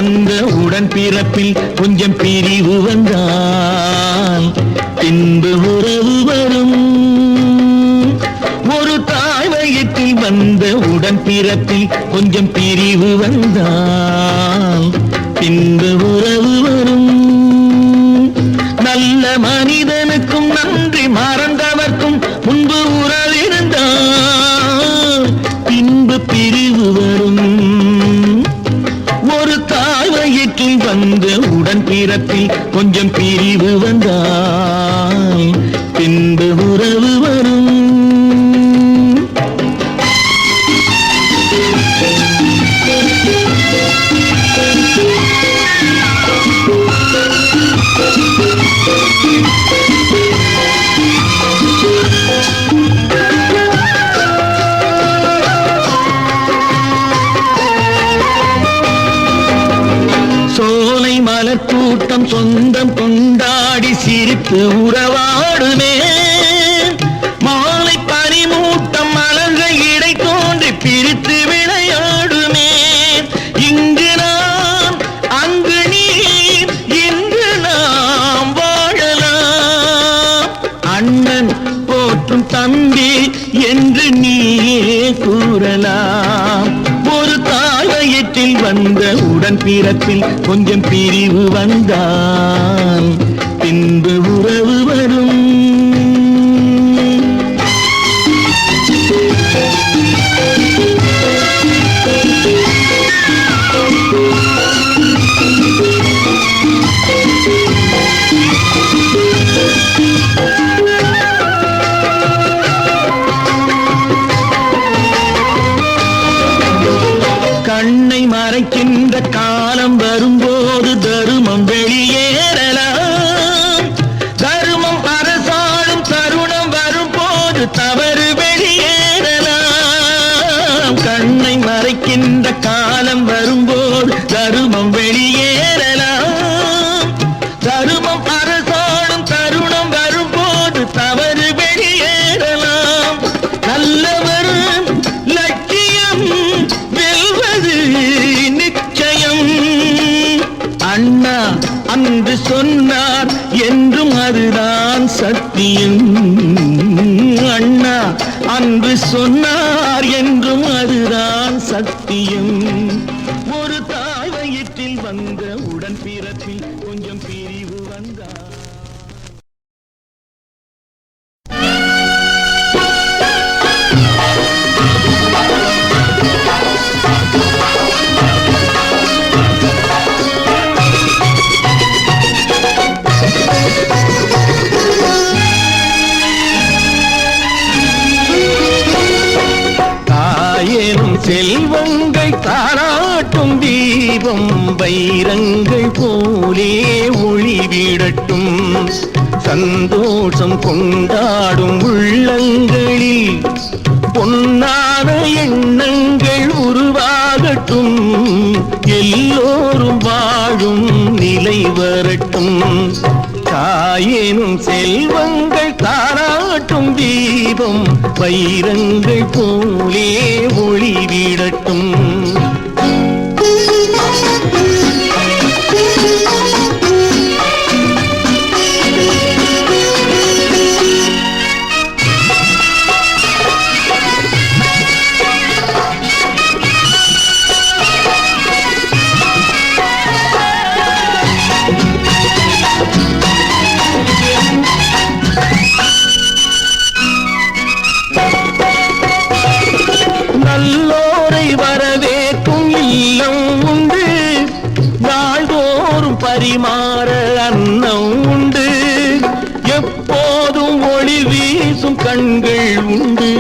வந்த உடன் பிறப்பில் கொஞ்சம் பிரிவு வந்தால் பின்பு உறவு வரும். ஒரு தாய் வயிற்றில் வந்த உடன் பிறப்பில் கொஞ்சம் பிரிவு வந்தால் பின்பு உறவு வரும். நல்ல மனிதனுக்கும் நன்றி மறந்தவர்க்கும் முன்பு உறவிருந்தால் பின்பு பிரிவு வரும். ஒரு தாய் வயிற்றில் வந்த உடன் பிறப்பில் கொஞ்சம் பிரிவு வந்தால் பின்பு உறவு வரும். சோலை மலர் கூட்டம் சொந்தம் கொண்டாடி சிரித்து உறவாடுமே. மாலை பனிமூட்டம் மலர்கள் இடை தோன்றி பிரித்து விளையாடுமே. இங்கு நான் அங்கு நீ இன்று நாம் வாழலாம். அண்ணன் போற்றும் தம்பி என்று நீயே கூறலாம். ஒரு தாய் வயிற்றில் வந்த உடன் பிறப்பில் கொஞ்சம் பிரிவு வந்தால் பின்பு உறவு வரும். கண்ணை மறைக்கின்ற காலம் வரும்போது தருமம் வெளியேறலாம். தருமம் அரசாளும் தருணம் வரும்போது தவறு வெளியேறலாம். கண்ணை மறைக்கின்ற காலம் வரும்போது தருமம் வெளியேறலாம். தருமம் அரசாளும் தருணம் வரும்போது தவறு வெளியேறலாம். நல்லவர் லட்சியம் வெல்வது நிச்சயம். அண்ணா அன்று சொன்னார் என்றும் அதுதான் சத்தியம். அண்ணா அன்று சொன்னார் என்றும் அதுதான் சத்தியம். ஒரு தாய் வயிற்றில் வந்த உடன் பிறப்பில் கொஞ்சம் பிரிவு வந்தார். தாயேனும் செல்வங்கள் தாராட்டும் தீபம் வைரங்கள் போலே ஒளிவிடட்டும். சந்தோஷம் கொண்டாடும் உள்ளங்களில் பொன்னான எண்ணங்கள் உருவாகட்டும். எல்லோரும் வாழும் நிலை வரட்டும். தாயேனும் செல்வங்கள் தாராட்டும் தீபம் வைரங்கள் போலே ஒளிவிடட்டும். நல்லோரை வரவேற்கும் இல்லம் உண்டு. நாள்தோறும் பரிமாற அன்னம் உண்டு. எப்போதும் ஒளி வீசும் கண்கள் உண்டு.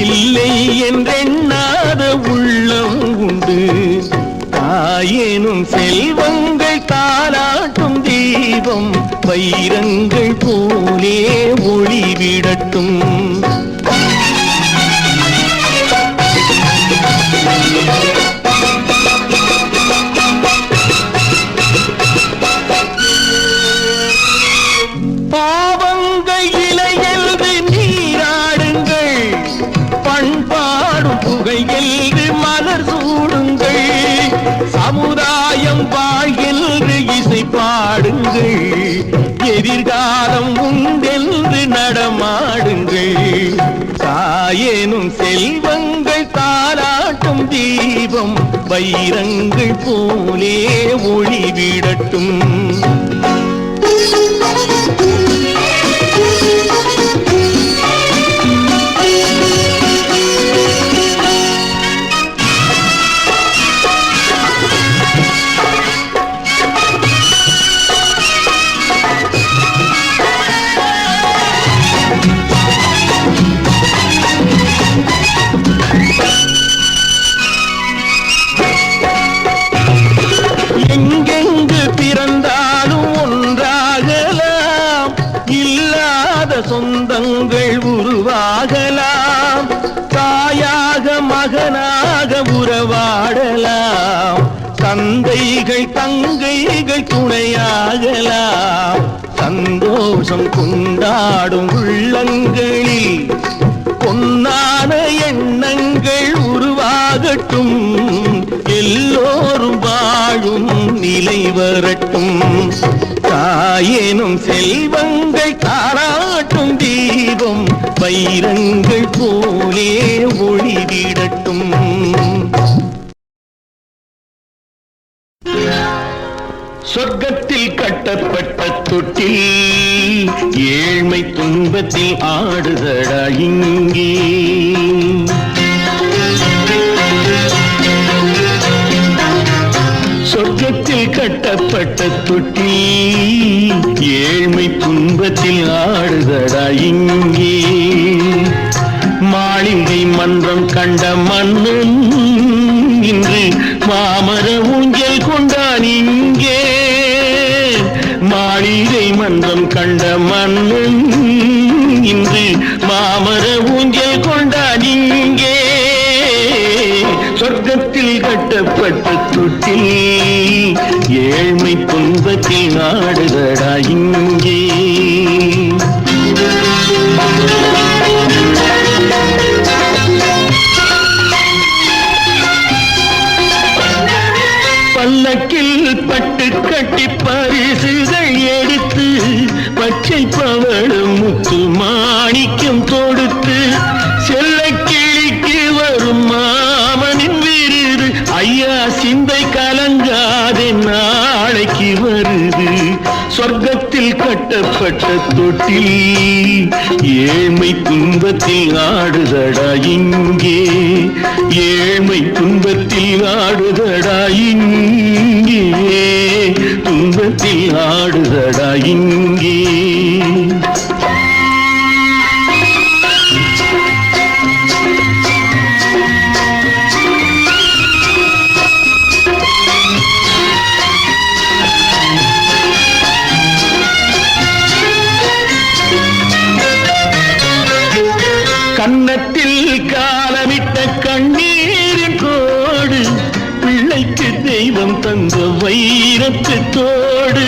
இல்லை என்றெண்ணாத உள்ளம் உண்டு. தாயேனும் செல்வங்கள் தாலாட்டும் தீபம் வைரங்கள் போலே ஒளிவிடட்டும். பாவங்கள் இலையெல்து நீராடுங்கள். பண்பாடும் புகையெல்து மலர் சூடுங்கள். சமுதாய காயம் வாழ்கின்ற இசை பாடுங்கள், எதிர்காலம் உண்டென்று நடமாடுங்கள். தாயேனும் செல்வங்கள் தாலாட்டும் தீபம் வைரங்கள் போலே ஒளிவிடட்டும். எங்கெங்கு பிறந்தாலும் ஒன்றாகலாம், இல்லாத சொந்தங்கள் உருவாகலாம். தாயாக மகனாக உறவாடலாம், தந்தைகள் தங்கைகள் துணையாகலாம். சந்தோஷம் கொண்டாடும் உள்ளங்களில் பொன்னான எண்ணங்கள் உருவாகட்டும். எல்லோரும் வாழும் நிலை வரட்டும். தாயேனும் செல்வங்கள் தாராட்டும் தீபம் வைரங்கள் போலே ஒளிவிடட்டும். சொர்க்கத்தில் கட்டப்பட்ட தொட்டில் ஏழ்மை துன்பத்தில் ஆடுதடா இங்கே. சொர்க்கத்தில் கட்டப்பட்ட தொட்டில் ஏழ்மை துன்பத்தில் ஆடுதடா இங்கே. மாளிகை மன்றம் கண்ட மன்னன் இன்று மாமர ஊஞ்சல் கொண்டான் இங்கே. மாளிகை மன்றம் கண்ட மன்னன் இன்று மாமர ஊஞ்சல் கொண்டான் இங்கே. சொர்க்கத்தில் கட்டப்பட்ட தொட்டில் ஏழ்மை துன்பத்தில் ஆடுதடா இங்கே. பல்லக்கில் பட்டு கட்டி பரிசுகள் எடுத்து பச்சை பவளம் முத்து மாணிக்கம் தொடுத்து செல்ல கிளிக்கு வரும் மாமனின் விருது. ஐயா சிந்தை கலங்காதே நாளைக்கு வருது. சொர்க்கத்தில் கட்டப்பட்ட தொட்டில் ஏழ்மை துன்பத்தில் ஆடுதடா இங்கே. ஏழ்மை துன்பத்தில் ஆடுதடா இங்கே. துன்பத்தில் ஆடுதடா இங்கே. கன்னத்தில் காலமிட்ட கண்ணீரின் கோடு, பிள்ளைக்கு தெய்வம் தந்த வைரத்து தோடு.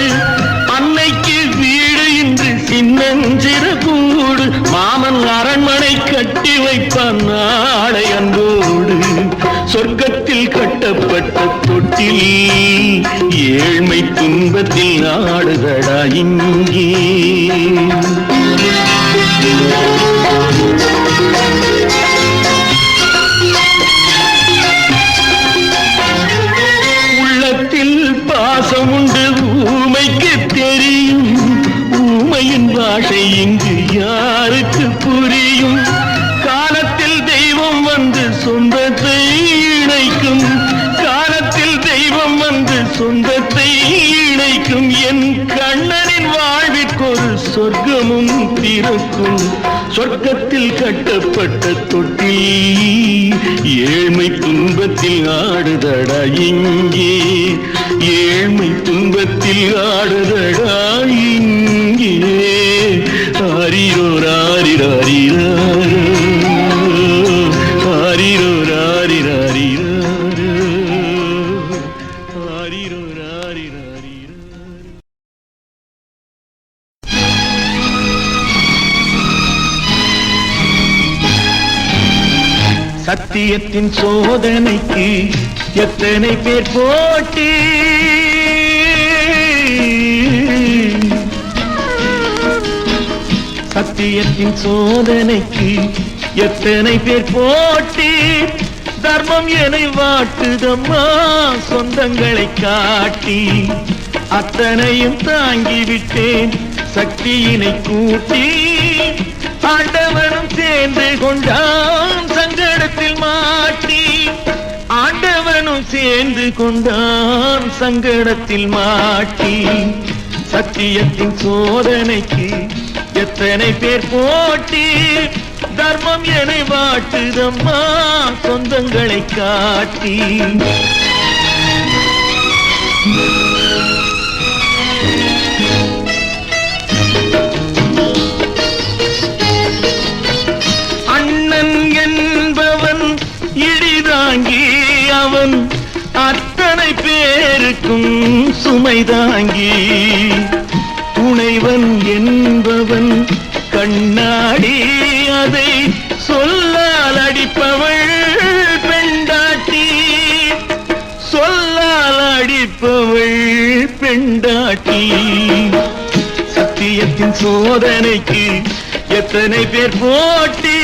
அன்னைக்கு வீடு இன்று சின்னஞ்சிறு கூடு, மாமன் அரண்மனை கட்டி வைப்பான் நாளை அன்போடு. சொர்க்கத்தில் கட்டப்பட்ட தொட்டில் ஏழ்மை துன்பத்தில் ஆடுதடா இங்கே. உள்ளத்தில் பாசம் உண்டு ஊமைக்கு தெரியும், ஊமையின் பாஷை இங்கு யாருக்கு புரியும். காலத்தில் தெய்வம் வந்து சொந்தத்தை இணைக்கும், காலத்தில் தெய்வம் வந்து சொந்தத்தை இணைக்கும். என் கண்ணனின் வாழ்விற்கொரு சொர்க்கமும் திறக்கும். சொர்க்கத்தில் கட்டப்பட்ட தொட்டில் ஏழ்மை துன்பத்தில் ஆடுதடா இங்கே. ஏழ்மை துன்பத்தில் ஆடுதடா இங்கே. ஆரிரோ ராரிராரிரோ, ஆரிரோ ராரிராரிரோ, ஆரிரோ ராரிராரிரோ. சத்திய சத்தியத்தின் சோதனைக்கு எத்தனை பேர் போட்டி சத்தியத்தின் சோதனைக்கு எத்தனை பேர் போட்டி தர்மம் என்னை வாட்டுதம்மா சொந்தங்களை காட்டி அத்தனையும் தாங்கிவிட்டேன் சக்தியினை கூட்டி ஆண்டவனும் சேர்ந்து கொண்டான் சங்கடத்தில் மாட்டி ஆண்டவனும் சேர்ந்து கொண்டான் சங்கடத்தில் மாட்டி சத்தியத்தின் சோதனைக்கு எத்தனை பேர் போட்டி தர்மம் என்னை வாட்டுதம்மா சொந்தங்களை காட்டி அண்ணன் என்பவன் இடிதாங்கி அவன் அத்தனை பேருக்கும் சுமைதாங்கி துணைவன் என்பவன் கண்ணாடி அதை சொல்லால் அடிப்பவள் பெண்டாட்டி சொல்லால் அடிப்பவள் பெண்டாட்டி சத்தியத்தின் சோதனைக்கு எத்தனை பேர் போட்டி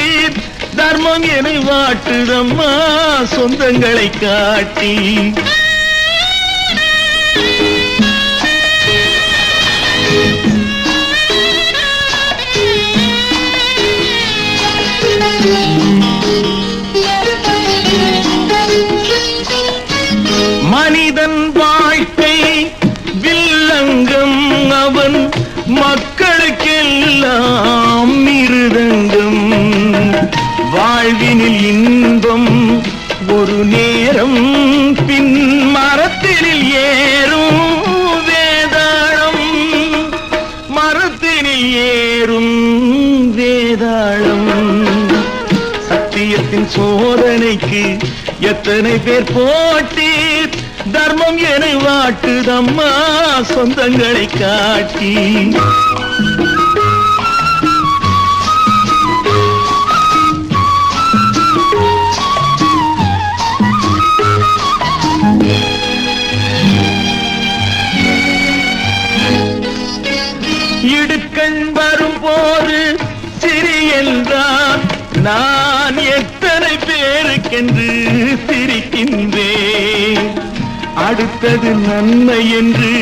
தர்மம் என்னை வாட்டுதம்மா சொந்தங்களை காட்டி மனிதன் வாழ்க்கை வில்லங்கம் அவன் மக்களுக்கெல்லாம் மிருதங்கம் வாழ்வினில் இன்பம் ஒரு நேரம் பின் மரத்தினில் ஏறும் வேதாளம் மரத்தினில் ஏறும் வேதாளம் சத்தியத்தின் சோதனைக்கு எத்தனை பேர் போட்டி தர்மம் என்னை வாட்டுதம்மா சொந்தங்களை காட்டி இடுக்கண் வரும்போது சிரி என்றான் நான் எத்தனை பேருக்கென்று சிரிக்கின்றேன் அடுத்தது நன்மை என்று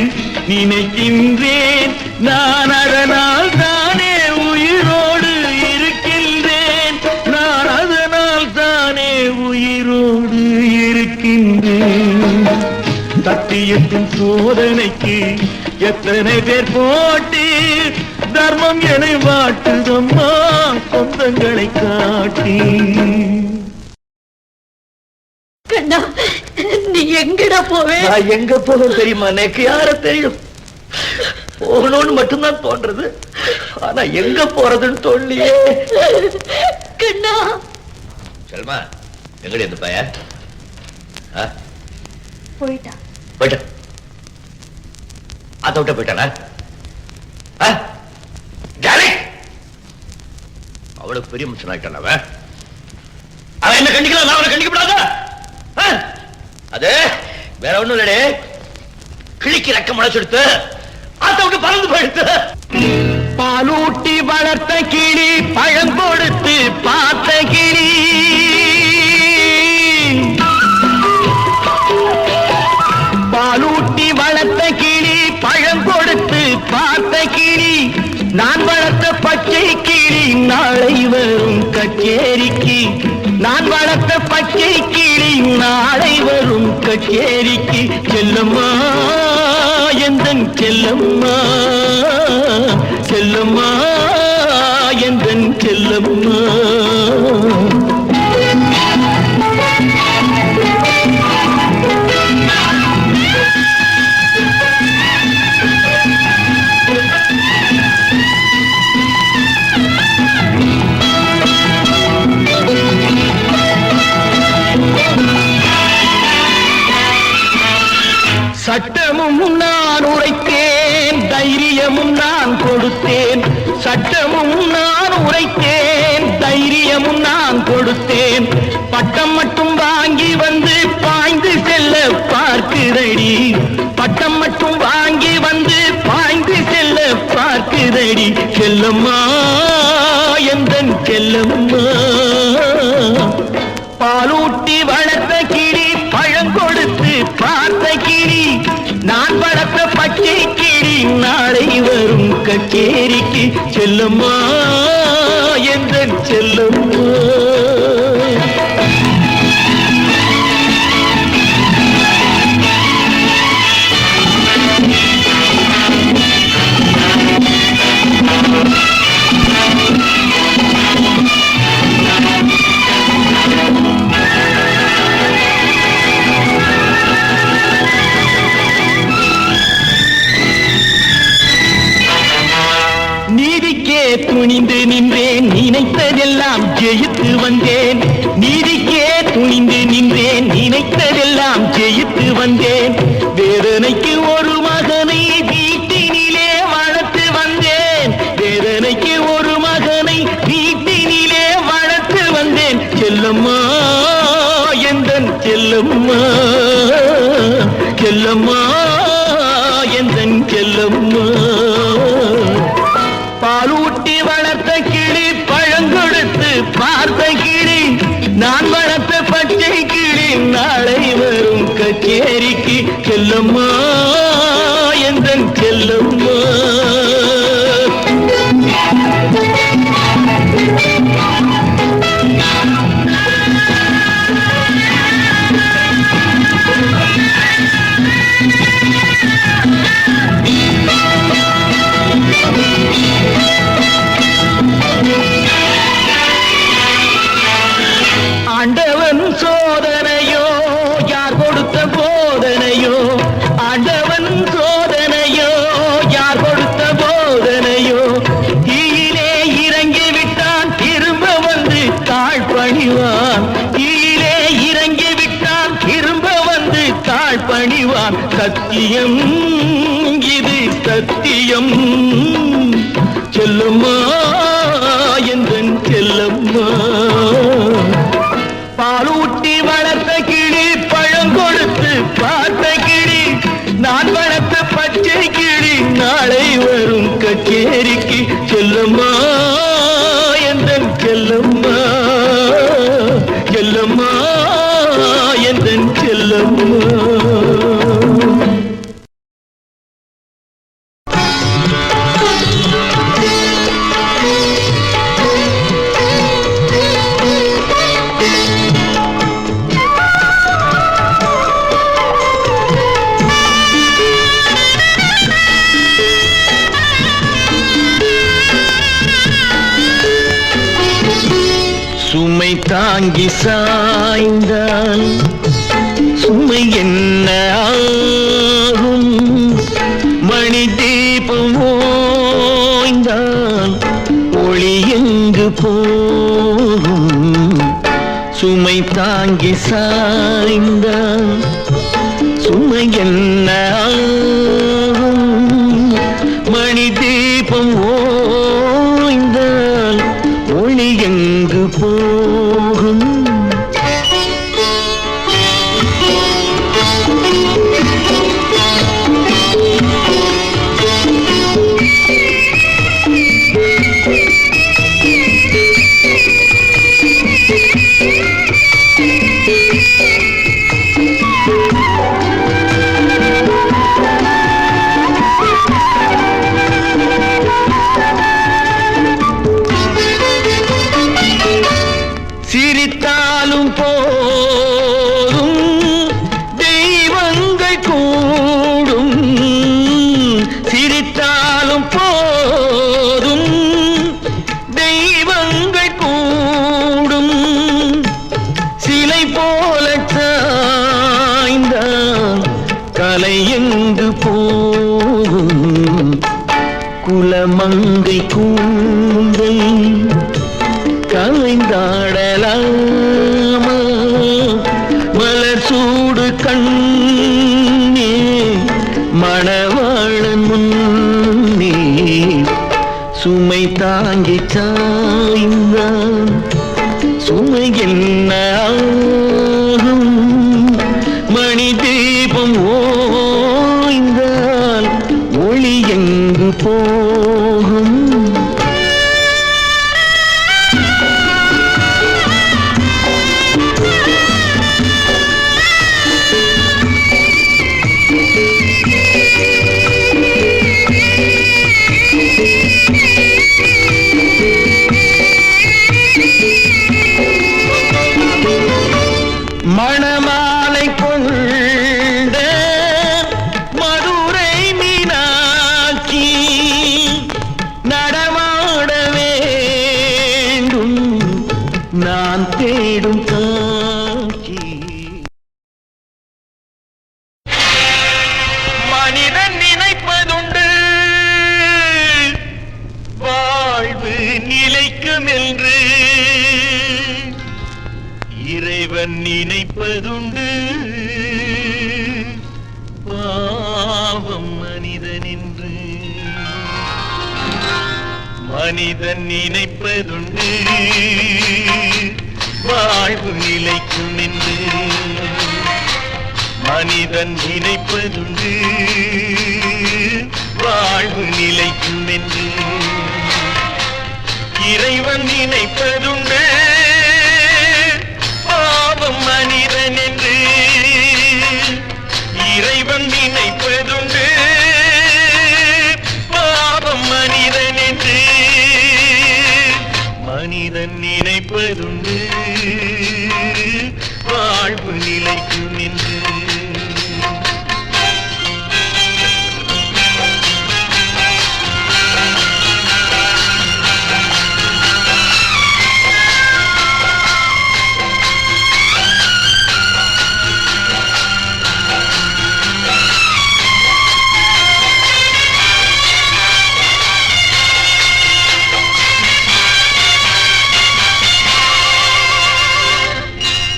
நினைக்கின்றேன் நான் அதனால் தானே உயிரோடு இருக்கின்றேன் நான் அதனால் தானே உயிரோடு இருக்கின்றேன் சத்தியத்தின் சோதனைக்கு எத்தனை பேர் போட்டி தர்மம் என்னை வாட்டுதம்மா சொந்தங்களை காட்டி கண்ணா நீ எங்கடா போவே நான் எங்க போகணும் தெரியுமா எனக்கு யார தெரியும் போகணும்னு மட்டும்தான் தோன்றது ஆனா எங்க போறதுன்னு தோல்லையே கண்ணா செல்மா எங்கடி அந்த பையன் போயிட்டான் போயிட்டான் அத விட்ட போயிட்டானா அவளுக்கு பெரிய மனுஷன் ஆயிட்டான் அவன் என்ன கண்டிக்கலாம் நான் அவனை கண்டிக்கப்படாதா அது வேற ஒண்ணும் இல்லடே கிழிக்கு ரெக்க முளைச்செடுத்து அத விட்டு பறந்து போயிடுத்து பாலூட்டி வளர்த்த கிளி பழம் கொடுத்து பார்த்த கிளி பாலூட்டி வளர்த்த கிளி பழம் கொடுத்து பார்த்த கிளி நான் வளர்த்த பச்சை கிளி நாளை வரும் கச்சேரிக்கு நான் வளர்த்த பச்சை கிளி நாளை வரும் கச்சேரிக்கு செல்லம்மா எந்தன் செல்லம்மா செல்லம்மா எந்தன் செல்லம்மா சட்டமும் நான் உரைத்தேன் தைரியமும் நான் கொடுத்தேன் சட்டமும் நான் உரைத்தேன் தைரியமும் நான் கொடுத்தேன். பட்டம் மட்டும் வாங்கி வந்து பாய்ந்து செல்ல பார்க்குதடி. பட்டம் மட்டும் வாங்கி வந்து பாய்ந்து செல்ல பார்க்குதடி. செல்லம்மா எந்தன் செல்லம்மா, பாலூட்டி வளர்த்த கிளி, பழங்கொடுத்து பார்த்த கிளி, நான் வளர்த்த பச்சை கிளி, நாளை வரும் கச்சேரிக்கு. செல்லம்மா எந்தன் செல்லம்மா. துணிந்து நின்றேன், நினைத்ததெல்லாம் ஜெயித்து வந்தேன். நீதிக்கே துணிந்து நின்றேன், நினைத்ததெல்லாம் ஜெயித்து வந்தேன். வேதனைக்கு ஒரு மகனை வீட்டினிலே வளர்த்து வந்தேன். வேதனைக்கு ஒரு மகனை வீட்டினிலே வளர்த்து வந்தேன். செல்லம்மா எந்தன் செல்லம்மா, செல்லம்மா எந்தன் செல்லம்மா. பாலூட்டி வளர்த்த கிளி, பழங்கொடுத்து பார்த்த கிளி, நான் வளர்த்த பச்சை கிளி, நாளை வரும் கச்சேரிக்கு. செல்லம்மா எந்தன் செல்லம்மா. ஆண்டவன் சோதனையோ யார் கொடுத்த போதனையோ, ஆண்டவன் சோதனையோ யார் கொடுத்த போதனையோ. தீயிலே இறங்கி விட்டான், திரும்ப வந்து தாழ் பணிவான். தீயிலே இறங்கி விட்டான், திரும்ப வந்து தாழ் பணிவான். சத்தியம் இது சத்தியம். செல்லம்மா எந்தன் செல்லம்மா, பாலூட்டி வளர்த்த கிளி, பழங்கொடுத்து பார்த்த கிளி, நான் வளர்த்த பச்சை கிளி, நாளை வரும் கச்சேரிக்கு. செல்லம்மா எந்தன் செல்லம்மா, செல்லம்மா எந்தன் செல்லம்மா. சுமை தாங்கி சாய்ந்தால் சுமை என்ன ஆகும்? மணி தீபம் ஓய்ந்தால் ஒளி எங்கு போகும்? சுமை தாங்கி சாய்ந்தால் சுமை என்ன ஆகும்? மணி தீபம் ஓய்ந்தால் ஒளி எங்கு போகும்? சிரித்தாலும் போதும் தெய்வங்கள் கூடும். சிரித்தாலும் போதும் தெய்வங்கள் கூடும். சிலை போல சாய்ந்தால் கலை எங்கு போகும்? குலமங்கை கூந்தல் கலைந்தாடலாமா? மலர் சூடு கண்ணே மணவாளன் முன்னே சுமை தாங்கி சாய்ந்தான் மாலை கொண்ட மதுரை மீனாட்சி நடமாட வேண்டும் நான் தேடும் காட்சி. மனிதன் நினைப்பதுண்டு வாழ்வு நிலைக்கும் என்று, இறைவன் நினைப்பதுண்டு பாவம் மனிதன் என்று. மனிதன் நினைப்பதுண்டு வாழ்வு நிலைக்கும் என்று, மனிதன் நினைப்பதுண்டு வாழ்வு நிலைக்கும் என்று. இறைவன் நினைப்பதுண்டு பாவம் மனிதன் என்று, இறைவன் நினைப்பதுண்டு பாவம் மனிதன் என்று. மனிதன் நினைப்பதுண்டு வாழ்வு நிலைக்கும் என்று.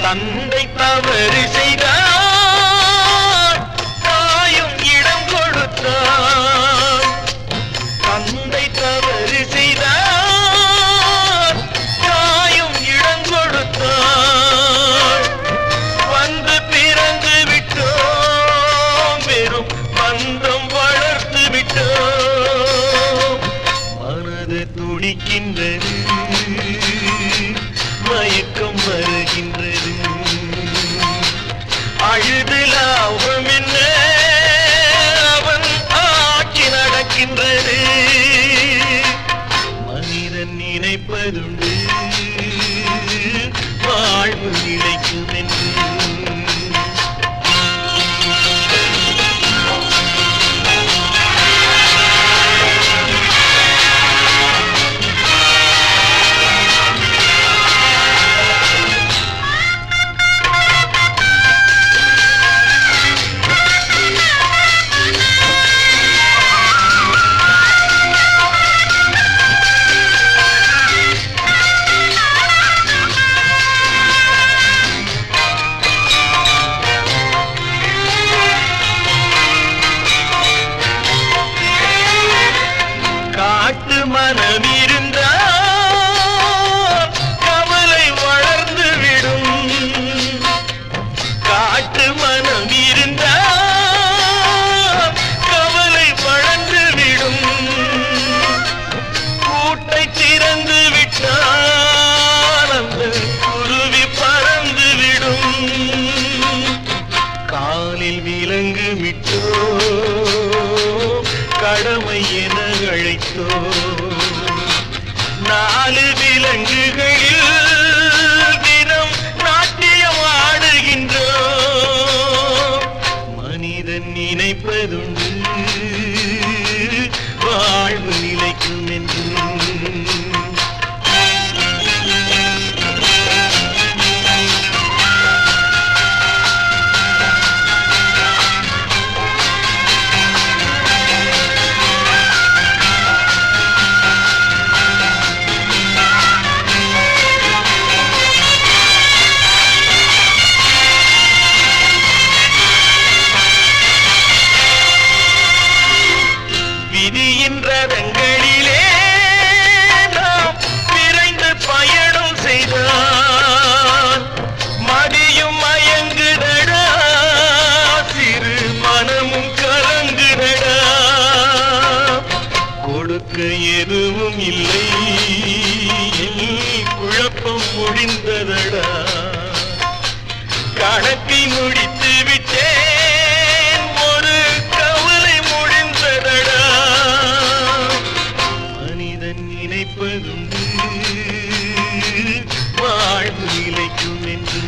தந்தை தவறு செய்தார் தாயும் இடம் கொடுத்தார். தந்தை தவறு செய்தார் தாயும் இடம் கொடுத்தார். வந்து பிறந்து விட்டோம் வெறும் பந்தம் வளர்த்து விட்டோம். மனது துடிக்கின்றது மயக்கம் வருகின்றது. அழுது லாபம் என்ன அவன் ஆட்சி நடக்கின்றது. மனிதன் நினைப்பதுண்டு வாழ்வு நிலைக்கும் என்று. காட்டு மனம் இருந்தால் கவலை வளர்ந்து விடும். காட்டு மனம் இருந்தால் கவலை வளர்ந்து விடும். கூட்டை திறந்து விட்டால் அந்த குருவி பறந்து விடும். காலில் விலங்கு விட்டோ கடமை என அழைத்தோ. நாலு விலங்குகளில் தினம் நாட்டியம் ஆடுகின்றோம். மனிதன் நினைப்பதுண்டு வாழ்வு நிலைக்கும் என்று. விதியின் ரதங்களிலே நாம் விரைந்து பயணம் செய்தால் மதியும் மயங்குதடா சிறு மனமும் கலங்குதடா. கொடுக்க எதுவும் இல்லை குழப்பம் முடிந்ததடா. கணக்கை முடித்து விட்டேன் ஒரு கவலை முடிந்ததடா. மனிதன் நினைப்பதுண்டு வாழ்வு நிலைக்கும் என்று.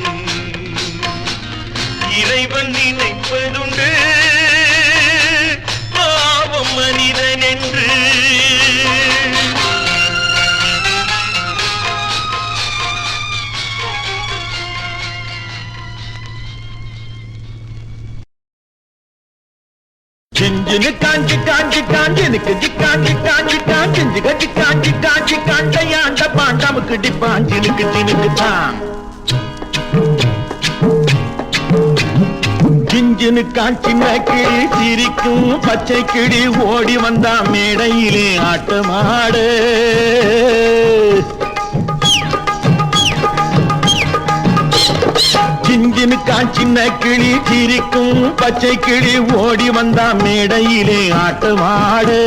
இறைவன் நினைப்பதுண்டு பாவம் மனிதன் என்று. சிஞ்சினு காஞ்சி காஞ்சி காஞ்சி எனக்கு காஞ்சி காஞ்சி காஞ்சி கட்டி காஞ்சி காஞ்சி காண்டையாண்ட பாண்டாமுக்கு டிப்பாஞ்சினுக்கு தினுக்கு தான் சிஞ்சினு காஞ்சின கிளி சிரிக்கும் பச்சை கிளி ஓடி வந்தா மேடையிலே ஆட்டமாடு. சிஞ்சினு காஞ்சின கிளி சிரிக்கும் பச்சை கிளி ஓடி வந்தா மேடையிலே ஆட்டமாடு.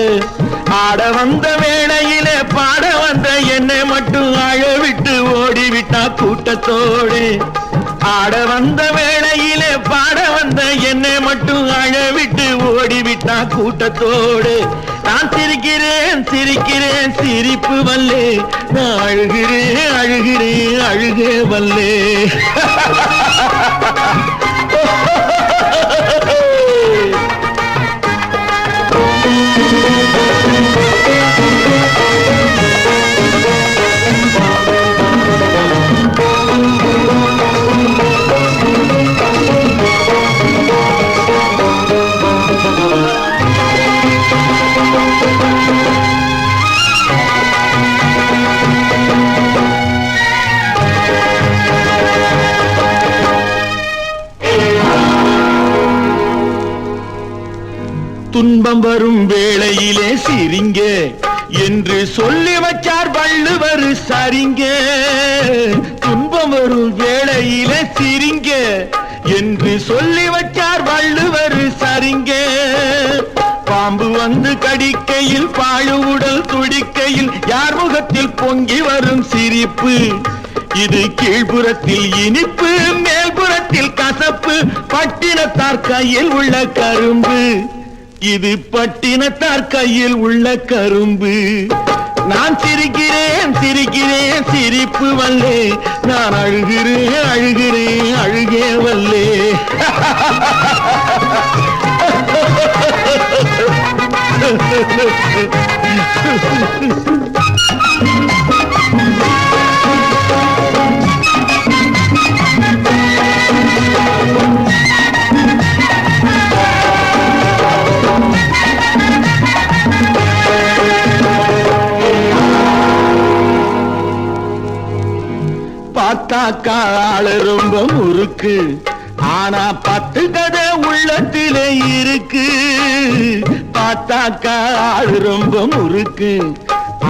ஆட வந்த வேளையிலே பாட வந்த என்னை மட்டும் அழவிட்டு ஓடிவிட்டா கூட்டத்தோடு. ஆட வந்த வேளையிலே பாட வந்த என்னை மட்டும் அழவிட்டு ஓடிவிட்டா கூட்டத்தோடு. நான் சிரிக்கிறேன் சிரிக்கிறேன் சிரிப்பு வல்லே, நான் அழுகிறேன் அழுகிறேன் அழுகே வல்லே. துன்பம் வரும் வேளையிலே சிரிங்க என்று சொல்லி வச்சார் வள்ளுவர் சரிங்க. துன்பம் வரும் வேளையிலே சிரிங்க என்று சொல்லி வச்சார் வள்ளுவர் சரிங்க. பாம்பு வந்து கடிக்கையில் பாழு உடல் துடிக்கையில் யார் முகத்தில் பொங்கி வரும் சிரிப்பு. இது கீழ்புறத்தில் இனிப்பு மேல்புறத்தில் கசப்பு, பட்டினத்தார் கையில் உள்ள கரும்பு. இது பட்டினத்தார் கையில் உள்ள கரும்பு. நான் சிரிக்கிறேன் சிரிக்கிறேன் சிரிப்பு வல்லே, நான் அழுகிறேன் அழுகிறேன் அழுகே வல்லே. பார்த்தாக்கா ஆளு ரொம்ப முறுக்கு, ஆனா 10 கதை உள்ளத்திலே இருக்கு. பார்த்தாக்கா ஆளு ரொம்ப முறுக்கு,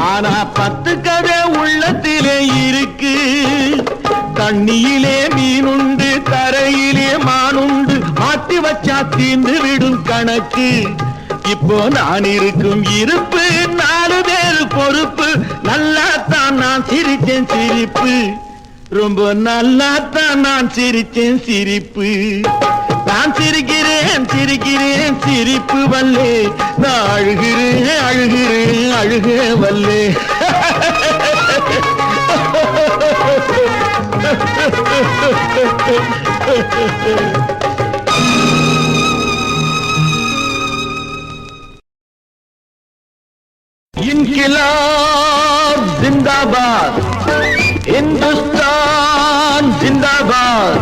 ஆனா 10 கதை உள்ளத்திலே இருக்கு. தண்ணியிலே மீனுண்டு தரையிலே மானுண்டு, மாத்தி வச்சா தீர்ந்து விடும் கணக்கு. இப்போ நான் இருக்கும் இருப்பு 4 பேரு பொறுப்பு. நல்லாத்தான் நான் சிரிச்சேன் சிரிப்பு, ரொம்ப நல்லாத்தான் நான் சிரிச்சேன் சிரிப்பு. நான் சிரிக்கிறேன் சிரிக்கிறேன் சிரிப்பு வல்லே, நான் அழுகிறேன் அழுகிறேன் அழுகே வல்லே. இன்கிலாப் जिंदाबाद, हिंदुस्तान जिंदाबाद.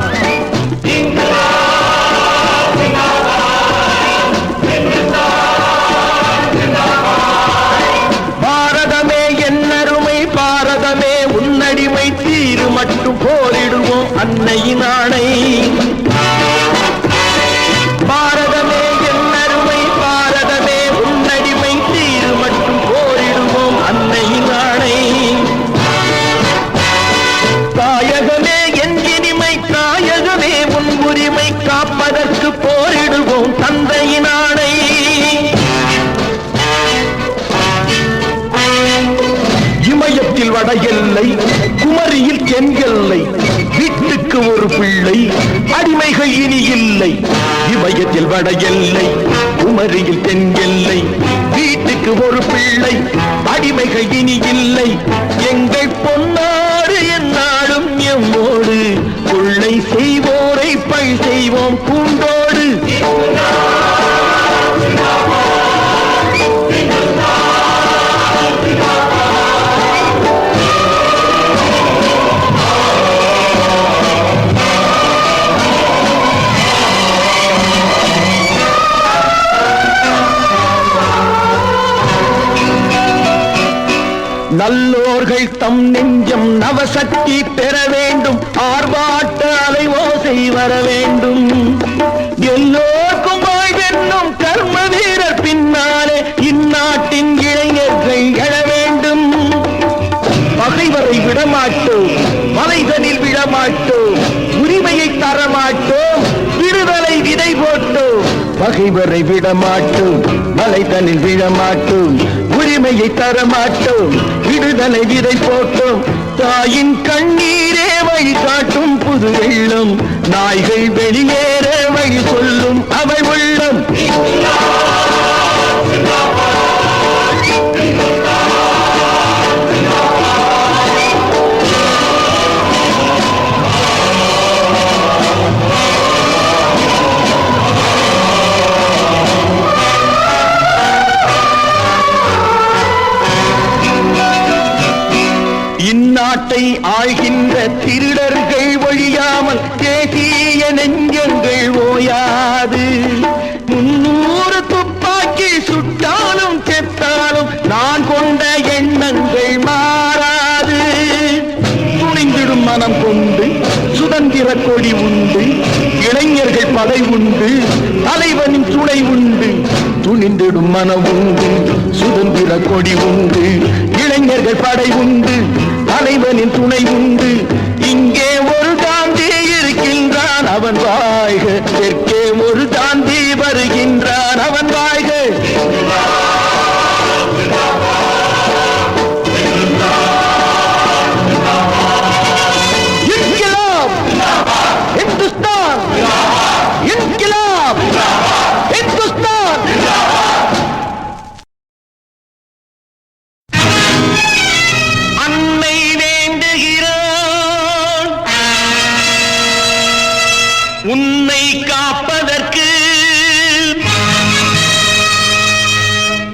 பாரதமே என்னருமை பாரதமே உன்னடிமை தீரு மட்டும் போரிடுவோம் அன்னையின் ஆணை. பாரதமே என்னருமை பாரதமே உன்னடிமை தீரு மட்டும் போரிடுவோம் அன்னையின் ஆணை. தாயகமே என் இனிமை தாயகமே உன் உரிமை காப்பதற்கு போரிடுவோம் தந்தையின் ஆணை. இமயத்தில் வட எல்லை குமரியில் தென் எல்லை, வீட்டுக்கு ஒரு பிள்ளை அடிமைகள் இனி இல்லை. இமயத்தில் வட எல்லை குமரியில் தென் எல்லை, வீட்டுக்கு ஒரு பிள்ளை அடிமைகள் இனி இல்லை. எங்கள் பொன்னாடு என்னாலும் எம்மோடு கொள்ளை செய்வோரை பழி செய்வோம் பூண்டோடு. நல்லோர்கள் தம் நெஞ்சம் நவசக்தி பெற வேண்டும், ஆர்ப்பாட்ட அலைவோசை வர வேண்டும். எல்லோருக்கும் வாழ்வென்னும் கர்ம வீரர் பின்னாலே இந்நாட்டின் இளைஞர்கள் எழ வேண்டும். பகைவரை விடமாட்டோம், மலைதனில் விழமாட்டோம், உரிமையை தரமாட்டோம், விடுதலை விதை போட்டோம். பகைவரை விடமாட்டோம், மலைதனில் விழமாட்டோம், உரிமையை தரமாட்டோம், விடுதலை விதை போட்டோம். தாயின் கண்ணீரே வழி காட்டும் புது வெள்ளம், நாய்கள் வெளியேற வழி சொல்லும் அவள் உள்ளம். இந்நாட்டை ஆள்கின்ற திருடர்கள் ஒழியாமல் தேசிய நெஞ்சங்கள் ஓயாது. 300 துப்பாக்கி சுட்டாலும் செத்தாலும் நான் கொண்ட எண்ணங்கள் மாறாது. துணிந்திடும் மனம் கொண்டு சுதந்திர கொடி உண்டு, இளைஞர்கள் படை உண்டு, தலைவனின் துணை உண்டு. துணிந்திடும் மனம் உண்டு, சுதந்திர கொடி உண்டு, இளைஞர்கள் படை உண்டு, தலைவனின் துணை உண்டு. இங்கே ஒரு காந்தி இருக்கின்றான், அவன் வாழ்க. தெற்கே ஒரு காந்தி வருகின்றான், அவன் வாழ்க. இன்கிலாப் இந்துஸ்தான், இன்கிலாப் இந்துஸ்தான். அன்னை வேண்டுகிறான் உன்னை காப்பதற்கு,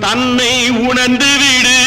தன்னை உணர்ந்து விடு.